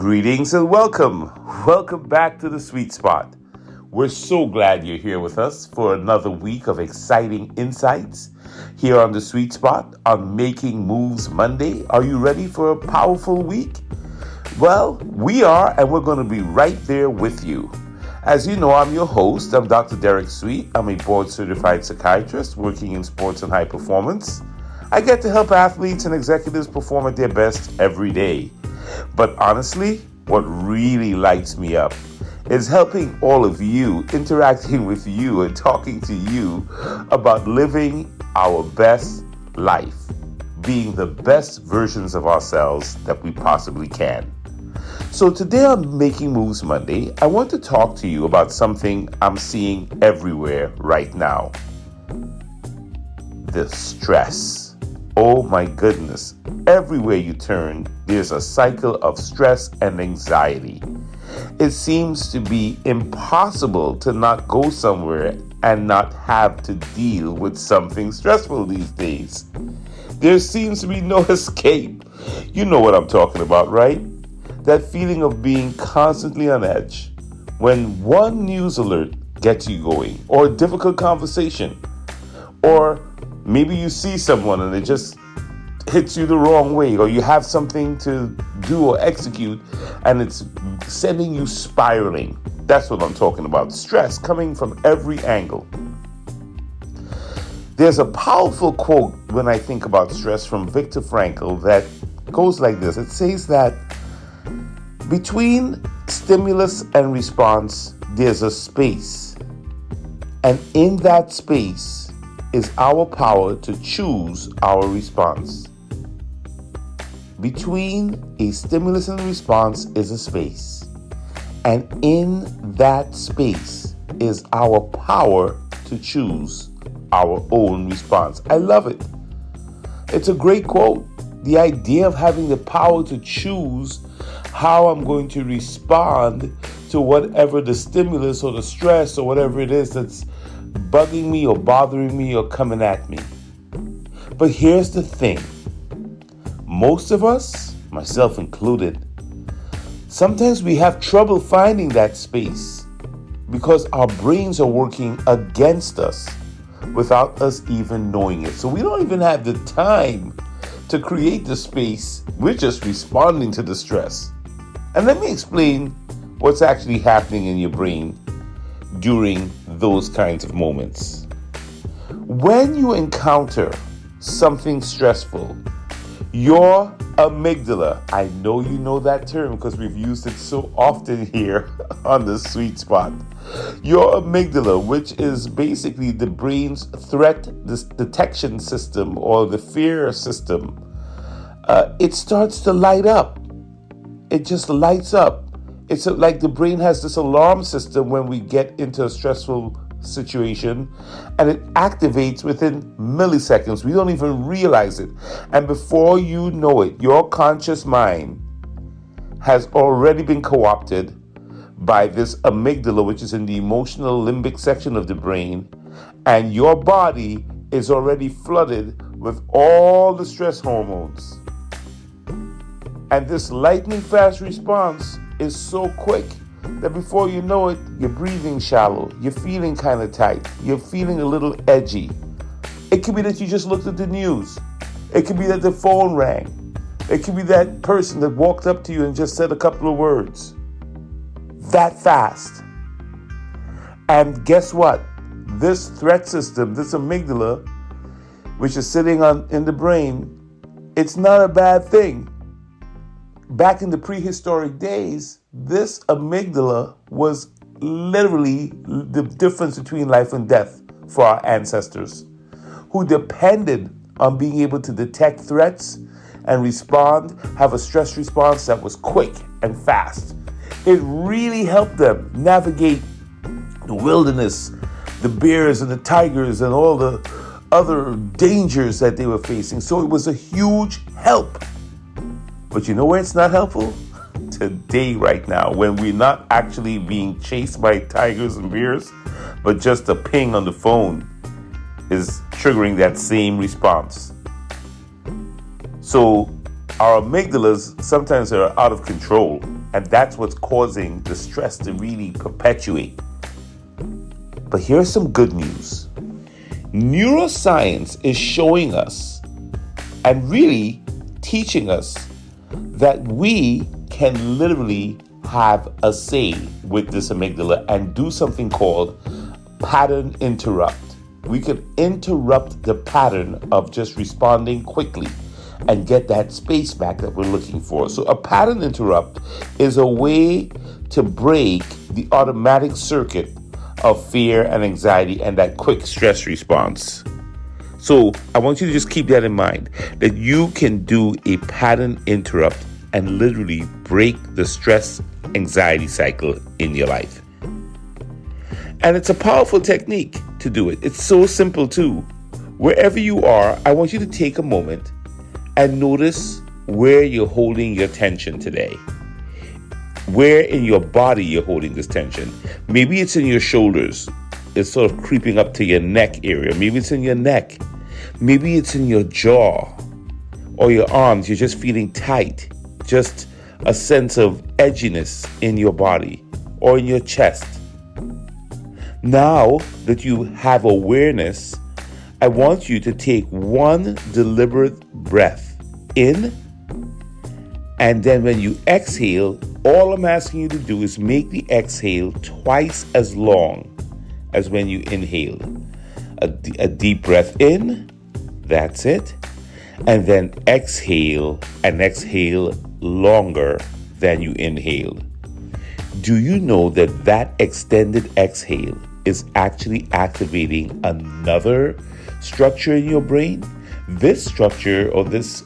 Greetings and welcome. Welcome back to the Sweet Spot. We're so glad you're here with us for another week of exciting insights here on the Sweet Spot on Making Moves Monday. Are you ready for a powerful week? Well, we are, and we're going to be right there with you. As you know, I'm your host. I'm Dr. Derek Sweet. I'm a board-certified psychiatrist working in sports and high performance. I get to help athletes and executives perform at their best every day. But honestly, what really lights me up is helping all of you, interacting with you and talking to you about living our best life, being the best versions of ourselves that we possibly can. So today on Making Moves Monday, I want to talk to you about something I'm seeing everywhere right now. The stress. Oh my goodness. Everywhere you turn, there's a cycle of stress and anxiety. It seems to be impossible to not go somewhere and not have to deal with something stressful these days. There seems to be no escape. You know what I'm talking about, right? That feeling of being constantly on edge when one news alert gets you going, or a difficult conversation, or maybe you see someone and it just hits you the wrong way, or you have something to do or execute and it's sending you spiraling. That's what I'm talking about. Stress coming from every angle. There's a powerful quote when I think about stress from Viktor Frankl that goes like this. It says that between stimulus and response, there's a space. And in that space is our power to choose our response. Between a stimulus and a response is a space. And in that space is our power to choose our own response. I love it. It's a great quote. The idea of having the power to choose how I'm going to respond to whatever the stimulus or the stress or whatever it is that's bugging me or bothering me or coming at me. But here's the thing. Most of us, myself included, sometimes we have trouble finding that space because our brains are working against us without us even knowing it. So we don't even have the time to create the space. We're just responding to the stress. And let me explain what's actually happening in your brain during those kinds of moments. When you encounter something stressful, your amygdala, I know you know that term because we've used it so often here on the Sweet Spot. Your amygdala, which is basically the brain's threat detection system or the fear system, it starts to light up. It just lights up. It's like the brain has this alarm system when we get into a stressful situation, and it activates within milliseconds. We don't even realize it. And before you know it, your conscious mind has already been co-opted by this amygdala, which is in the emotional limbic section of the brain, and your body is already flooded with all the stress hormones. And this lightning fast response is so quick that before you know it, you're breathing shallow, you're feeling kind of tight, you're feeling a little edgy. It could be that you just looked at the news. It could be that the phone rang. It could be that person that walked up to you and just said a couple of words. That fast. And guess what? This threat system, this amygdala, which is sitting in the brain, it's not a bad thing. Back in the prehistoric days, this amygdala was literally the difference between life and death for our ancestors, who depended on being able to detect threats and respond, have a stress response that was quick and fast. It really helped them navigate the wilderness, the bears and the tigers and all the other dangers that they were facing. So it was a huge help. But you know where it's not helpful? Today, right now, when we're not actually being chased by tigers and bears, but just a ping on the phone is triggering that same response. So Our amygdalas sometimes are out of control, and that's what's causing the stress to really perpetuate. But here's some good news. Neuroscience is showing us and really teaching us that we can literally have a say with this amygdala and do something called pattern interrupt. We can interrupt the pattern of just responding quickly and get that space back that we're looking for. So a pattern interrupt is a way to break the automatic circuit of fear and anxiety and that quick stress response. So I want you to just keep that in mind, that you can do a pattern interrupt and literally break the stress anxiety cycle in your life. And it's a powerful technique to do it. It's so simple too. Wherever you are, I want you to take a moment and notice where you're holding your tension today. Where in your body you're holding this tension. Maybe it's in your shoulders. It's sort of creeping up to your neck area. Maybe it's in your neck. Maybe it's in your jaw or your arms. You're just feeling tight. Just a sense of edginess in your body or in your chest. Now that you have awareness, I want you to take one deliberate breath in, and then when you exhale, all I'm asking you to do is make the exhale twice as long as when you inhaled. A deep breath in, that's it, and then exhale and exhale longer than you inhaled. Do you know that that extended exhale is actually activating another structure in your brain? This structure or this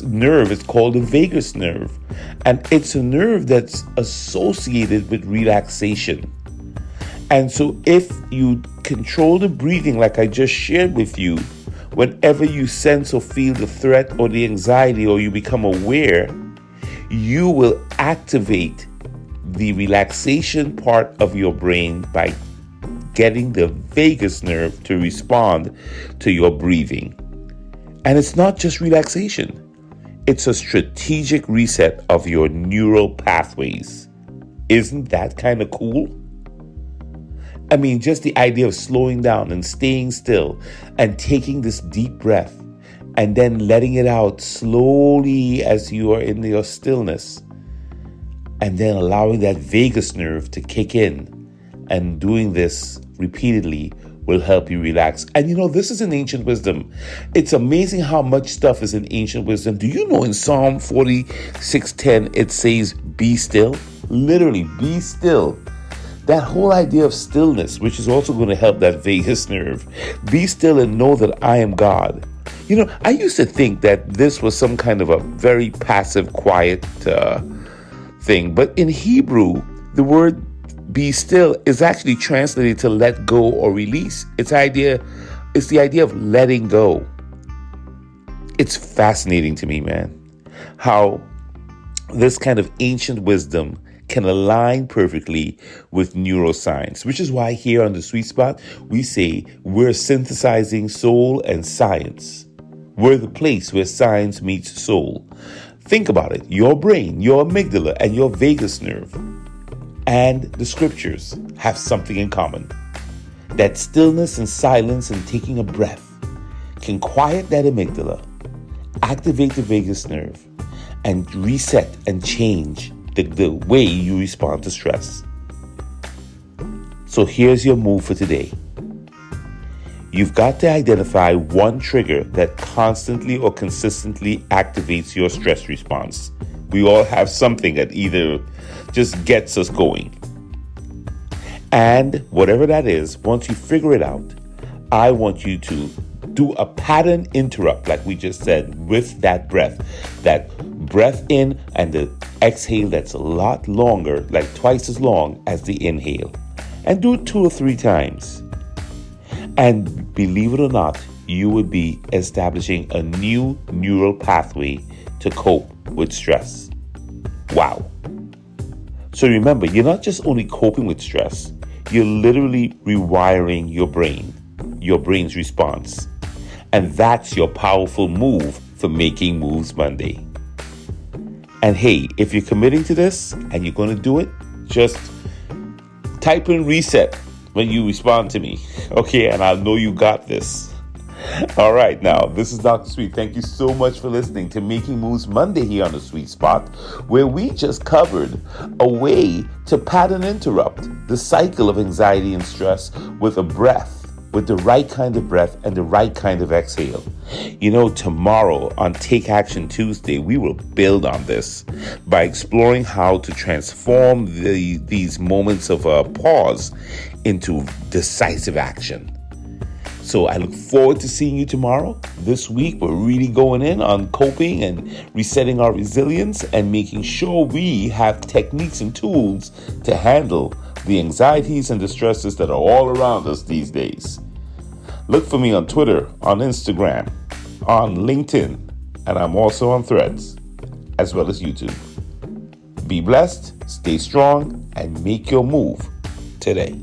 nerve is called the vagus nerve, and it's a nerve that's associated with relaxation. And so if you control the breathing like I just shared with you, whenever you sense or feel the threat or the anxiety or you become aware, you will activate the relaxation part of your brain by getting the vagus nerve to respond to your breathing. And it's not just relaxation. It's a strategic reset of your neural pathways. Isn't that kind of cool? I mean, just the idea of slowing down and staying still and taking this deep breath and then letting it out slowly as you are in your stillness, and then allowing that vagus nerve to kick in, and doing this repeatedly will help you relax. And you know, this is in ancient wisdom. It's amazing how much stuff is in ancient wisdom. Do you know in Psalm 46:10 it says, be still? Literally, be still. That whole idea of stillness, which is also going to help that vagus nerve. Be still and know that I am God. You know, I used to think that this was some kind of a very passive, quiet thing. But in Hebrew, the word be still is actually translated to let go or release. It's the idea of letting go. It's fascinating to me, man, how this kind of ancient wisdom can align perfectly with neuroscience, which is why here on The Sweet Spot, we say we're synthesizing soul and science. We're the place where science meets soul. Think about it. Your brain, your amygdala, and your vagus nerve and the scriptures have something in common. That stillness and silence and taking a breath can quiet that amygdala, activate the vagus nerve, and reset and change the way you respond to stress. So here's your move for today. You've got to identify one trigger that constantly or consistently activates your stress response. We all have something that either just gets us going. And whatever that is, once you figure it out, I want you to do a pattern interrupt, like we just said, with that breath in and the exhale that's a lot longer, like twice as long as the inhale. And do it 2 or 3 times. And believe it or not, you would be establishing a new neural pathway to cope with stress. Wow. So remember, you're not just only coping with stress, you're literally rewiring your brain's response. And that's your powerful move for Making Moves Monday. And hey, if you're committing to this and you're going to do it, just type in reset when you respond to me. Okay, and I'll know you got this. All right, now, this is Dr. Sweet. Thank you so much for listening to Making Moves Monday here on The Sweet Spot, where we just covered a way to pattern interrupt the cycle of anxiety and stress with a breath, with the right kind of breath and the right kind of exhale. You know, tomorrow on Take Action Tuesday, we will build on this by exploring how to transform these moments of pause into decisive action. So I look forward to seeing you tomorrow. This week, we're really going in on coping and resetting our resilience and making sure we have techniques and tools to handle the anxieties and the stresses that are all around us these days. Look for me on Twitter, on Instagram, on LinkedIn, and I'm also on Threads, as well as YouTube. Be blessed, stay strong, and make your move today.